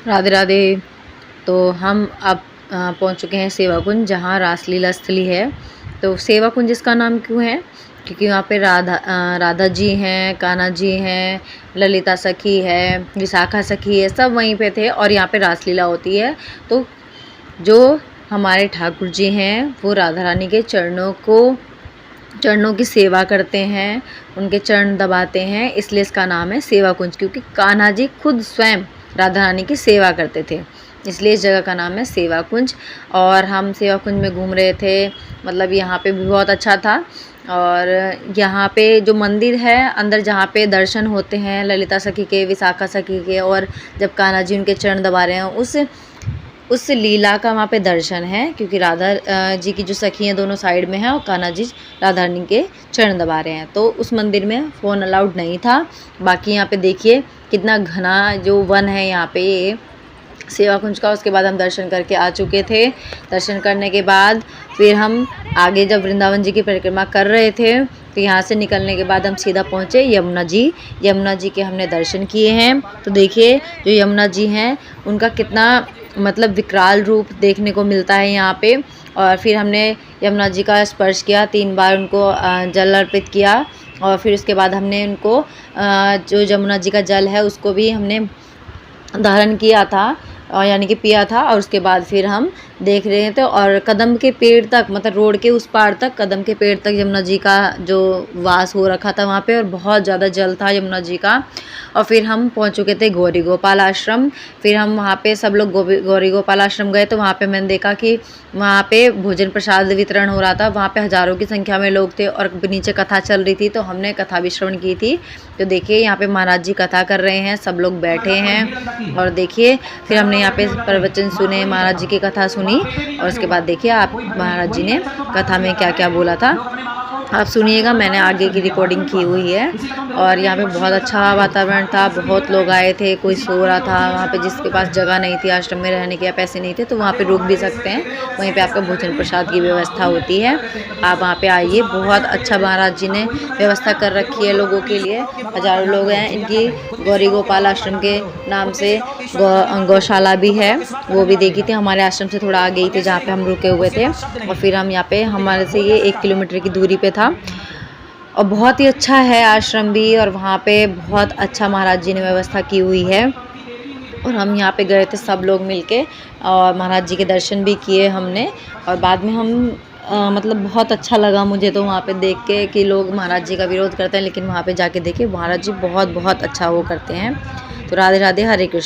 राधे राधे। तो हम अब पहुंच चुके हैं सेवा कुंज, जहाँ रासलीला स्थली है। तो सेवा कुंज इसका नाम क्यों है? क्योंकि वहाँ पे राधा जी हैं, कान्हा जी हैं, ललिता सखी है, विशाखा सखी है, सब वहीं पे थे और यहाँ पे रासलीला होती है। तो जो हमारे ठाकुर जी हैं वो राधा रानी के चरणों की सेवा करते हैं, उनके चरण दबाते हैं, इसलिए इसका नाम है सेवा कुंज। क्योंकि कान्हा जी खुद स्वयं राधा रानी की सेवा करते थे, इसलिए इस जगह का नाम है सेवा कुंज। और हम सेवा कुंज में घूम रहे थे, मतलब यहाँ पे भी बहुत अच्छा था। और यहाँ पे जो मंदिर है अंदर, जहाँ पे दर्शन होते हैं ललिता सखी के, विशाखा सखी के, और जब कान्हा जी उनके चरण दबा रहे हैं, उस लीला का वहाँ पे दर्शन है। क्योंकि राधा जी की जो सखी हैं दोनों साइड में हैं और कान्हा जी राधा रानी के चरण दबा रहे हैं। तो उस मंदिर में फ़ोन अलाउड नहीं था। बाकी यहाँ पे देखिए कितना घना जो वन है यहाँ पे सेवा कुंज का। उसके बाद हम दर्शन करके आ चुके थे। दर्शन करने के बाद फिर हम आगे जब वृंदावन जी की परिक्रमा कर रहे थे, तो यहाँ से निकलने के बाद हम सीधा पहुँचे यमुना जी के हमने दर्शन किए हैं। तो देखिए जो यमुना जी हैं उनका कितना मतलब विकराल रूप देखने को मिलता है यहाँ पे। और फिर हमने यमुना जी का स्पर्श किया, 3 बार उनको जल अर्पित किया। और फिर उसके बाद हमने उनको जो यमुना जी का जल है उसको भी हमने धारण किया था, और यानी कि पिया था। और उसके बाद फिर हम देख रहे थे, और कदम के पेड़ तक, मतलब रोड के उस पार तक, कदम के पेड़ तक यमुना जी का जो वास हो रखा था वहाँ पे, और बहुत ज़्यादा जल था यमुना जी का। और फिर हम पहुँच चुके थे गौरी गोपाल आश्रम। फिर हम वहाँ पे सब लोग गौरी गोपाल आश्रम गए। तो वहाँ पे मैंने देखा कि वहाँ पे भोजन प्रसाद वितरण हो रहा था। वहाँ पे हज़ारों की संख्या में लोग थे और नीचे कथा चल रही थी, तो हमने कथा भी श्रवण की थी। तो देखिए यहाँ पे महाराज जी कथा कर रहे हैं, सब लोग बैठे हैं। और देखिए फिर हमने यहाँ पे प्रवचन सुने, महाराज जी की कथा सुनी। और उसके बाद देखिए आप महाराज जी ने कथा में क्या क्या बोला था आप सुनिएगा। मैंने आगे की रिकॉर्डिंग की हुई है। और यहाँ पे बहुत अच्छा वातावरण था, बहुत लोग आए थे, कोई सो रहा था वहाँ पे, जिसके पास जगह नहीं थी आश्रम में रहने के या पैसे नहीं थे तो वहाँ पे रुक भी सकते हैं। वहीं पे आपका भोजन प्रसाद की व्यवस्था होती है, आप वहाँ पे आइए। बहुत अच्छा महाराज जी ने व्यवस्था कर रखी है लोगों के लिए। हज़ारों लोग हैं। इनकी गौरी गोपाल आश्रम के नाम से गौशाला भी है, वो भी देखी थी। हमारे आश्रम से थोड़ा आगे ही थे जहाँ पे हम रुके हुए थे। और फिर हम यहाँ पे, हमारे से ये 1 किलोमीटर की दूरी पे था। और बहुत ही अच्छा है आश्रम भी, और वहाँ पे बहुत अच्छा महाराज जी ने व्यवस्था की हुई है। और हम यहाँ पे गए थे सब लोग मिलके, और महाराज जी के दर्शन भी किए हमने। और बाद में हम मतलब बहुत अच्छा लगा मुझे तो वहाँ पे देख के कि लोग महाराज जी का विरोध करते हैं, लेकिन वहाँ पे जाके देखिए महाराज जी बहुत बहुत अच्छा वो करते हैं। तो राधे राधे, हरे कृष्ण।